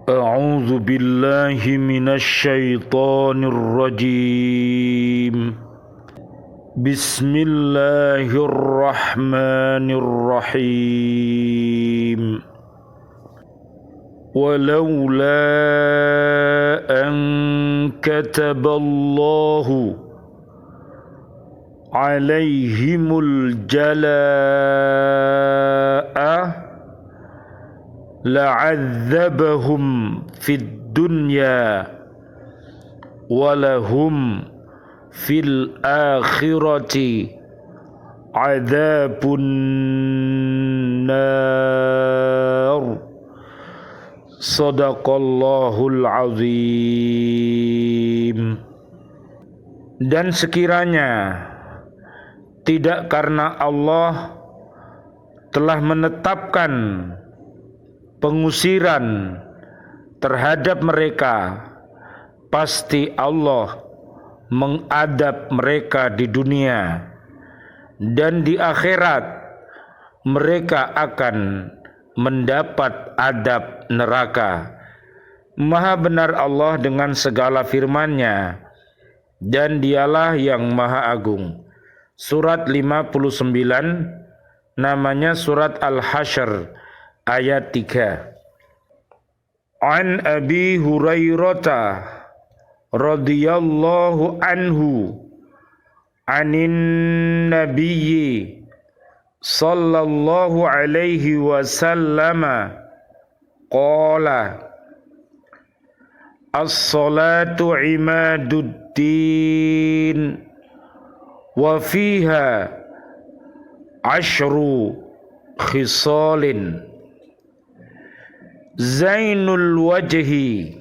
أعوذ بالله من الشيطان الرجيم. بسم الله الرحمن الرحيم. ولولا أن كتب الله عليهم الجلاء لعذبهم في الدنيا ولهم في الآخرة عذاب النار. Sadaqallahul azim. Dan sekiranya tidak karena Allah telah menetapkan pengusiran terhadap mereka, pasti Allah mengadab mereka di dunia, dan di akhirat mereka akan mendapat adab neraka. Maha benar Allah dengan segala firman-Nya, dan Dialah yang Maha Agung. Surat 59, namanya surat Al-Hasyr, ayat 3. An Abi Hurairah radhiyallahu anhu anin nabiyyi sallallahu alaihi wasallam qala as-salatu imaduddin wa fiha ashru khisalin zainul wajhi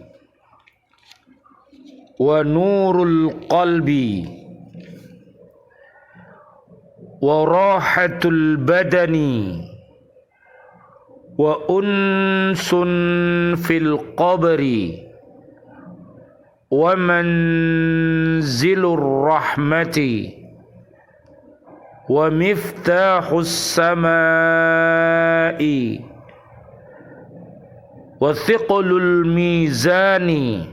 wa nurul qalbi wa rahatul badani wa unsun fil qabri wa manzilur rahmati wa miftahus samai wa thiqlul mizani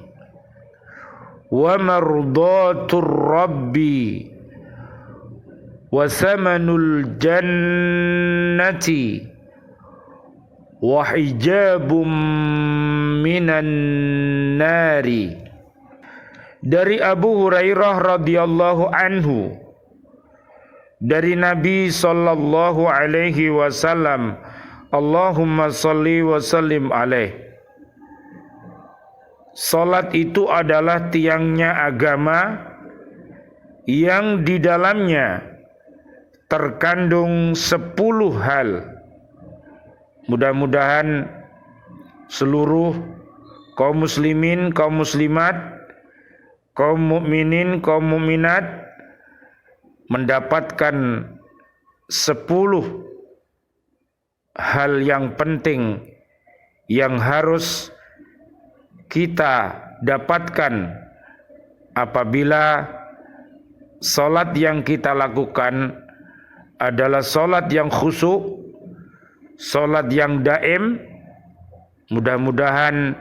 wa mardatur rabbi wa thamanul jannati wa hijabum minan nari. Dari Abu Hurairah radhiyallahu anhu, dari Nabi sallallahu alaihi wasallam, Allahumma salli wa sallim alaih. Salat itu adalah tiangnya agama yang di dalamnya terkandung 10 hal. Mudah-mudahan seluruh kaum muslimin, kaum muslimat, kaum mukminin, kaum mukminat mendapatkan 10 hal yang penting yang harus kita dapatkan apabila salat yang kita lakukan adalah salat yang khusyuk, salat yang daim. Mudah-mudahan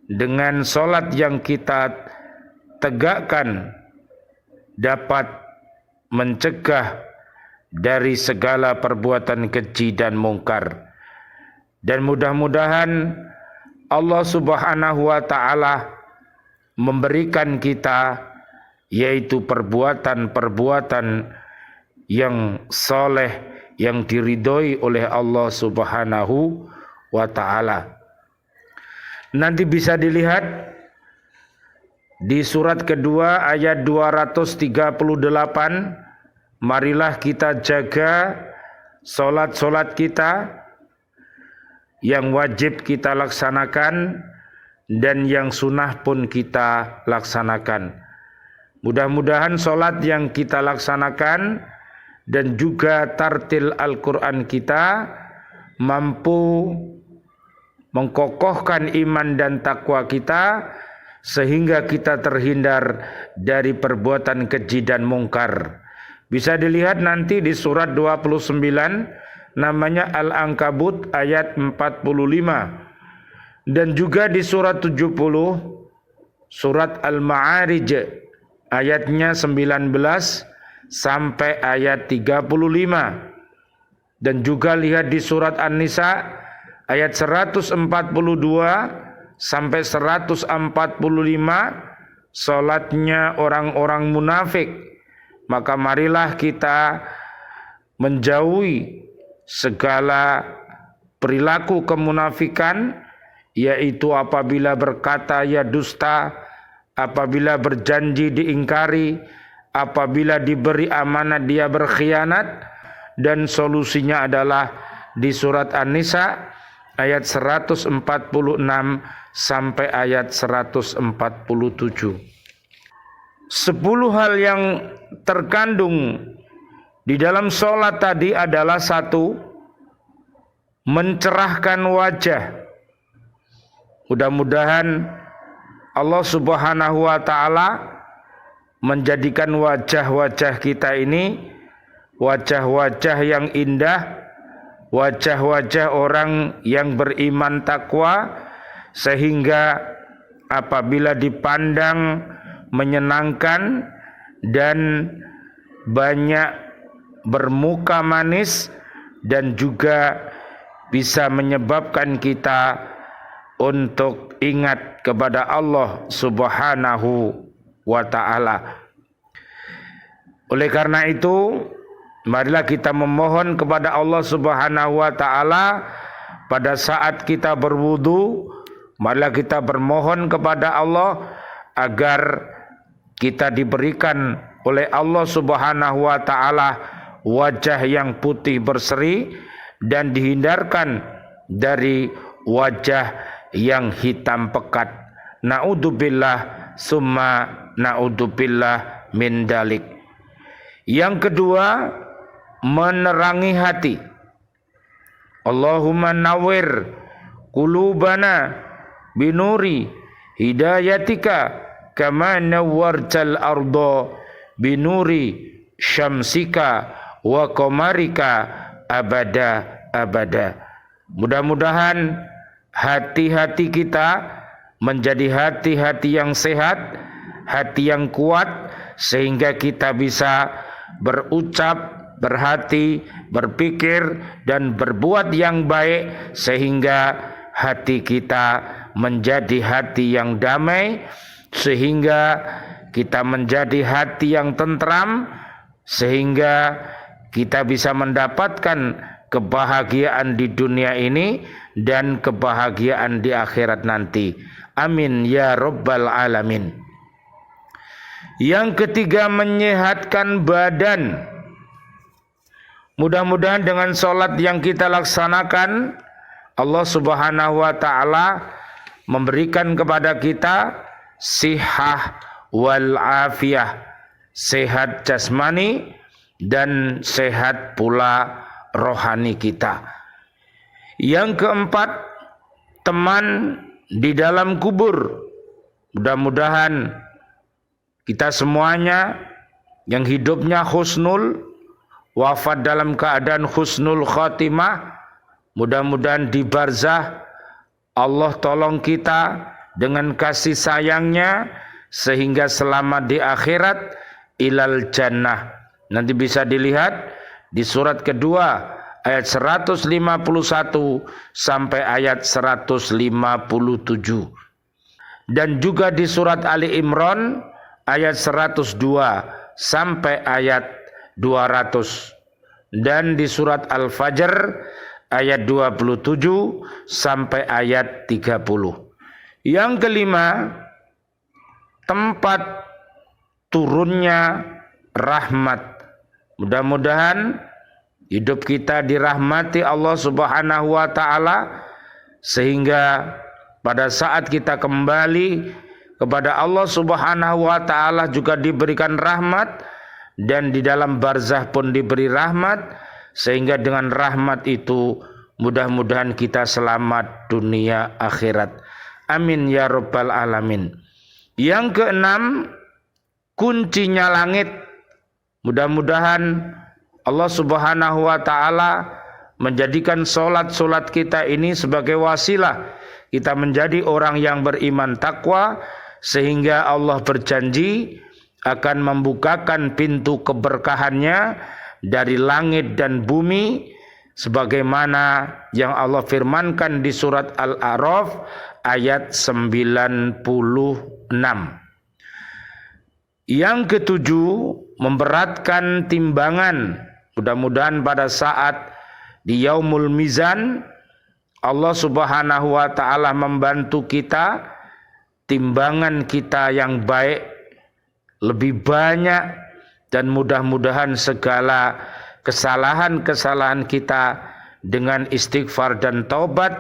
dengan salat yang kita tegakkan dapat mencegah dari segala perbuatan keji dan mungkar. Dan mudah-mudahan Allah Subhanahu wa ta'ala memberikan kita yaitu perbuatan-perbuatan yang soleh, yang diridhoi oleh Allah Subhanahu wa ta'ala. Nanti bisa dilihat di surat kedua ayat 238. Marilah kita jaga solat-solat kita yang wajib kita laksanakan dan yang sunnah pun kita laksanakan. Mudah-mudahan solat yang kita laksanakan dan juga tartil Al-Quran kita mampu mengkokohkan iman dan takwa kita sehingga kita terhindar dari perbuatan keji dan mungkar. Bisa dilihat nanti di surat 29, namanya Al-Ankabut ayat 45. Dan juga di surat 70, surat Al-Ma'arij, ayatnya 19 sampai ayat 35. Dan juga lihat di surat An-Nisa ayat 142 sampai 145, salatnya orang-orang munafik. Maka marilah kita menjauhi segala perilaku kemunafikan, yaitu apabila berkata ia dusta, apabila berjanji diingkari, apabila diberi amanat dia berkhianat. Dan solusinya adalah di surat An-Nisa ayat 146 sampai ayat 147. 10 hal yang terkandung di dalam sholat tadi adalah: 1, mencerahkan wajah. Mudah-mudahan Allah Subhanahu wa Ta'ala menjadikan wajah-wajah kita ini wajah-wajah yang indah, wajah-wajah orang yang beriman takwa, sehingga apabila dipandang menyenangkan dan banyak bermuka manis, dan juga bisa menyebabkan kita untuk ingat kepada Allah Subhanahu wa Ta'ala. Oleh karena itu, marilah kita memohon kepada Allah Subhanahu wa Ta'ala pada saat kita berwudu. Marilah kita bermohon kepada Allah agar kita diberikan oleh Allah Subhanahu wa Ta'ala wajah yang putih berseri dan dihindarkan dari wajah yang hitam pekat. Na'udzubillah summa na'udzubillah min dalik. Yang kedua, menerangi hati. Allahumma nawwir qulubana binuri hidayatika kama nawwartal arda binuri syamsika wa qamarika abada abada. Mudah-mudahan hati-hati kita menjadi hati-hati yang sehat, hati yang kuat, sehingga kita bisa berucap, berhati, berpikir, dan berbuat yang baik, sehingga hati kita menjadi hati yang damai, sehingga kita menjadi hati yang tentram, sehingga kita bisa mendapatkan kebahagiaan di dunia ini dan kebahagiaan di akhirat nanti. Amin ya rabbal alamin. Yang ketiga, menyehatkan badan. Mudah-mudahan dengan sholat yang kita laksanakan, Allah Subhanahu wa Ta'ala memberikan kepada kita sihah wal afiyah, sehat jasmani dan sehat pula rohani kita. Yang keempat, teman di dalam kubur. Mudah-mudahan kita semuanya yang hidupnya husnul, wafat dalam keadaan husnul khatimah, mudah-mudahan di barzah Allah tolong kita dengan kasih sayangnya sehingga selamat di akhirat ilal jannah. Nanti bisa dilihat di surat kedua ayat 151 sampai ayat 157. Dan juga di surat Ali Imran ayat 102 sampai ayat 200. Dan di surat Al-Fajr ayat 27 sampai ayat 30. Yang kelima, tempat turunnya rahmat. Mudah-mudahan hidup kita dirahmati Allah Subhanahu wa Ta'ala, sehingga pada saat kita kembali kepada Allah Subhanahu wa Ta'ala juga diberikan rahmat, dan di dalam barzah pun diberi rahmat, sehingga dengan rahmat itu mudah-mudahan kita selamat dunia akhirat. Amin ya rabbal alamin. Yang keenam, kuncinya langit. Mudah-mudahan Allah Subhanahu wa Ta'ala menjadikan solat-solat kita ini sebagai wasilah kita menjadi orang yang beriman takwa, sehingga Allah berjanji akan membukakan pintu keberkahannya dari langit dan bumi, sebagaimana yang Allah firmankan di surat Al-A'raf ayat 96. Yang ketujuh, memberatkan timbangan. Mudah-mudahan pada saat di Yaumul Mizan Allah Subhanahu wa taala membantu kita, timbangan kita yang baik lebih banyak, dan mudah-mudahan segala kesalahan-kesalahan kita dengan istighfar dan taubat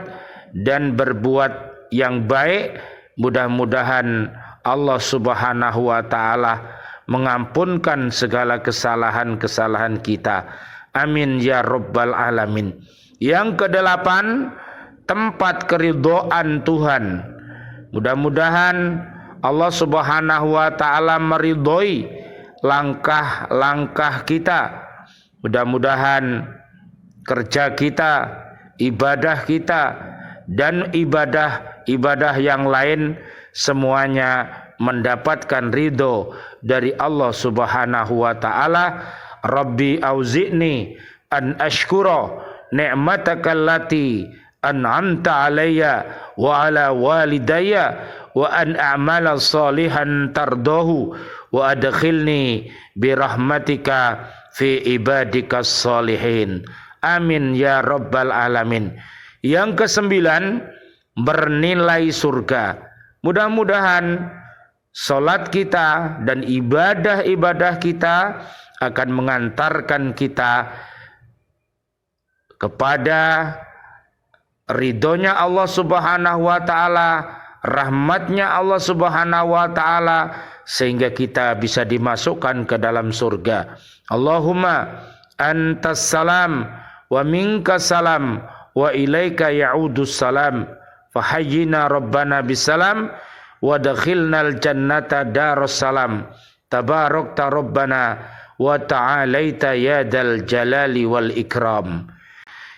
dan berbuat yang baik, mudah-mudahan Allah Subhanahu wa taala mengampunkan segala kesalahan-kesalahan kita. Amin ya rabbal alamin. Yang kedelapan, tempat keridhaan Tuhan. Mudah-mudahan Allah Subhanahu wa taala meridhoi langkah-langkah kita. Mudah-mudahan kerja kita, ibadah kita, dan ibadah yang lain semuanya mendapatkan ridho dari Allah Subhanahu wa taala. Rabbi auzi'ni an ashkura ni'mataka allati an'amta alayya wa ala walidayya wa an a'mala salihan tardahu wa adkhilni birahmatika fi ibadikas salihin. Amin ya rabbal alamin. Yang kesembilan, bernilai surga. Mudah-mudahan salat kita dan ibadah-ibadah kita akan mengantarkan kita kepada ridhonya Allah Subhanahu wa taala, rahmatnya Allah Subhanahu wa taala, sehingga kita bisa dimasukkan ke dalam surga. Allahumma antas salam wa minkas salam wa ilaika ya'udus salam fahayyina rabbana bisalam wa dakhilnal jannata darussalam tabarakta rabbana wa ta'alaita ya dal jalali wal ikram.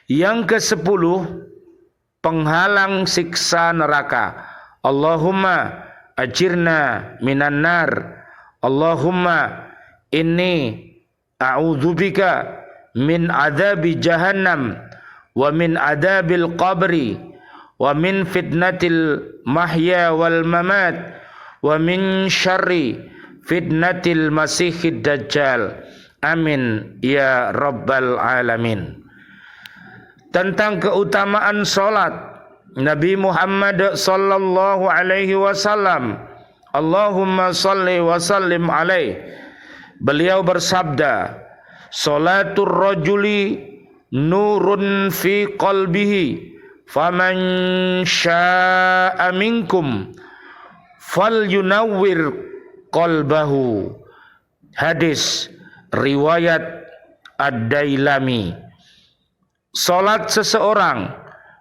Yang ke-10, penghalang siksa neraka. Allahumma ajirna minan nar. Allahumma inni a'udzubika min adzabi jahannam wa min adzabil qabri wa min fitnatil mahya wal mamat wa min syarri fitnatil masihid dajjal. Amin ya rabbal alamin. Tentang keutamaan salat, Nabi Muhammad sallallahu alaihi wasallam, Allahumma salli wa sallim alaihi, beliau bersabda, salatul rajuli nurun fi qalbihi faman syaa'a minkum falyunawwir qalbahu. Hadis riwayat Ad-Dailami. Salat seseorang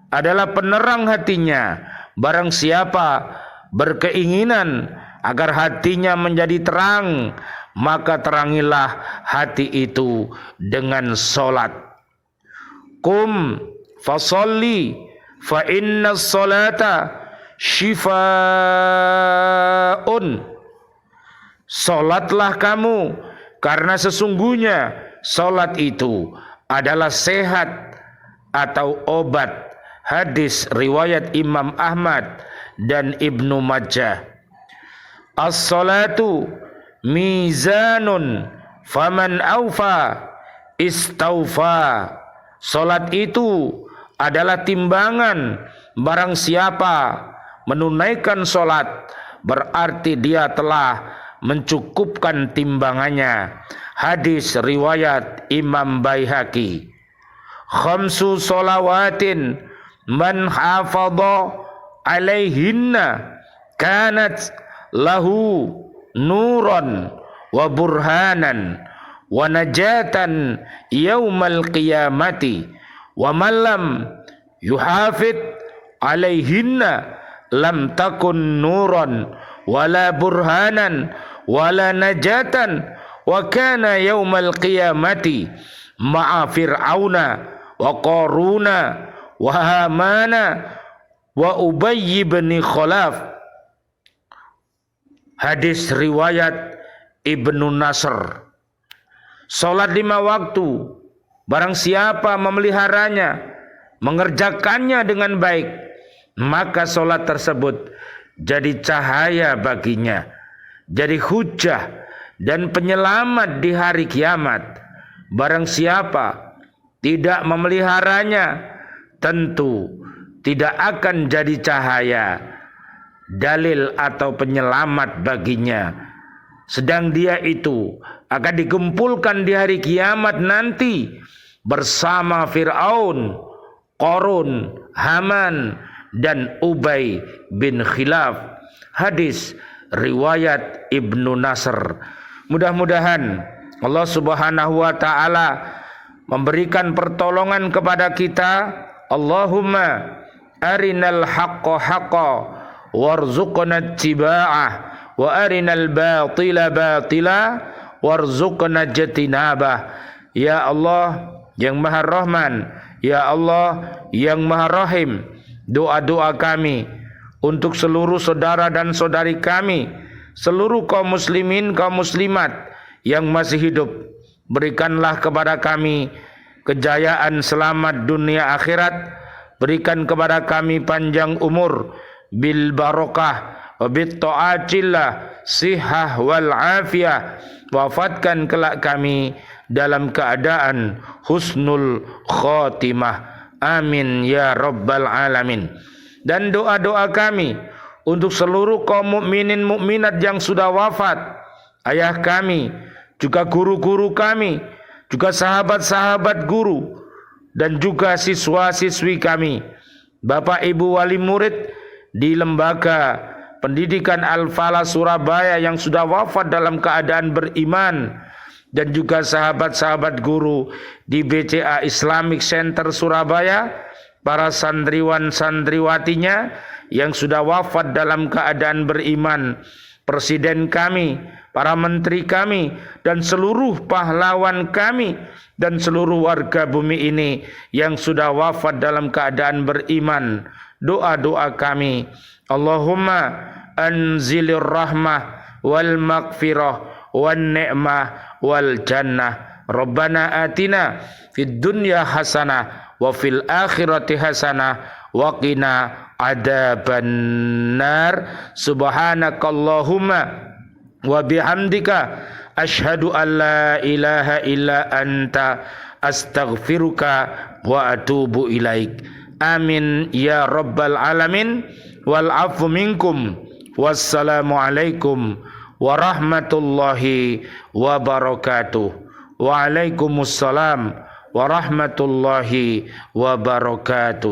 adalah penerang hatinya. Barang siapa berkeinginan agar hatinya menjadi terang, maka terangilah hati itu dengan salat. Qum fasalli fa inna salata shifaun. Salatlah kamu, karena sesungguhnya salat itu adalah sehat atau obat. Hadis riwayat Imam Ahmad dan Ibnu Majah. As-salatu mizanun faman aufa istaufa. Salat itu adalah timbangan. Barang siapa menunaikan salat, berarti dia telah mencukupkan timbangannya. Hadis riwayat Imam Baihaqi. Khamsu salawatin man hafadha alaihinna kanat lahu nuran wa burhanan wa najatan yaumal qiyamati wa man lam yuhafid alaihinna lam takun nuran wala burhanan wala najatan wa kana yaumal qiyamati ma'a fir'auna wa qaruna wa hamana wa Ubay bin Khalaf. Hadis riwayat Ibnu Nasr. Salat 5 waktu, barang siapa memeliharanya, mengerjakannya dengan baik, maka salat tersebut jadi cahaya baginya, jadi hujah dan penyelamat di hari kiamat. Barang siapa tidak memeliharanya, tentu tidak akan jadi cahaya, dalil atau penyelamat baginya. Sedang dia itu akan dikumpulkan di hari kiamat nanti bersama Fir'aun, Qarun, Haman, dan Ubay bin Khalaf. Hadis riwayat Ibnu Nasr. Mudah-mudahan Allah Subhanahu wa taala memberikan pertolongan kepada kita. Allahumma arinal haqqa haqqa warzuqna ittiba'ah wa arinal batila batila warzuqna ijtinabah. Ya Allah yang Maha Rahman, ya Allah yang Maha Rahim, doa-doa kami untuk seluruh saudara dan saudari kami, seluruh kaum muslimin, kaum muslimat yang masih hidup, berikanlah kepada kami kejayaan selamat dunia akhirat. Berikan kepada kami panjang umur bil barokah wa bit ta'atillah sihah wal afiyah. Wafatkan kelak kami dalam keadaan husnul khotimah. Amin ya rabbal alamin. Dan doa-doa kami untuk seluruh kaum mukminin mukminat yang sudah wafat, ayah kami, juga guru-guru kami, juga sahabat-sahabat guru, dan juga siswa-siswi kami, Bapak Ibu wali murid di Lembaga Pendidikan Al-Falah Surabaya yang sudah wafat dalam keadaan beriman, dan juga sahabat-sahabat guru di BCA Islamic Center Surabaya, para santriwan santriwatinya yang sudah wafat dalam keadaan beriman, presiden kami, para menteri kami, dan seluruh pahlawan kami, dan seluruh warga bumi ini yang sudah wafat dalam keadaan beriman. Doa-doa kami, Allahumma anzilir rahmah wal maghfirah wan ni'mah wal jannah. Rabbana atina fid dunya hasanah wa fil akhirati hasanah wa qina adzabannar. Subhanakallahumma wa bihamdika asyhadu an la ilaha illa anta astaghfiruka wa atubu ilaik. Amin ya rabbal alamin. Wal afu minkum. Wassalamu alaikum warahmatullahi wabarakatuh. Waalaikumsalam warahmatullahi wabarakatuh.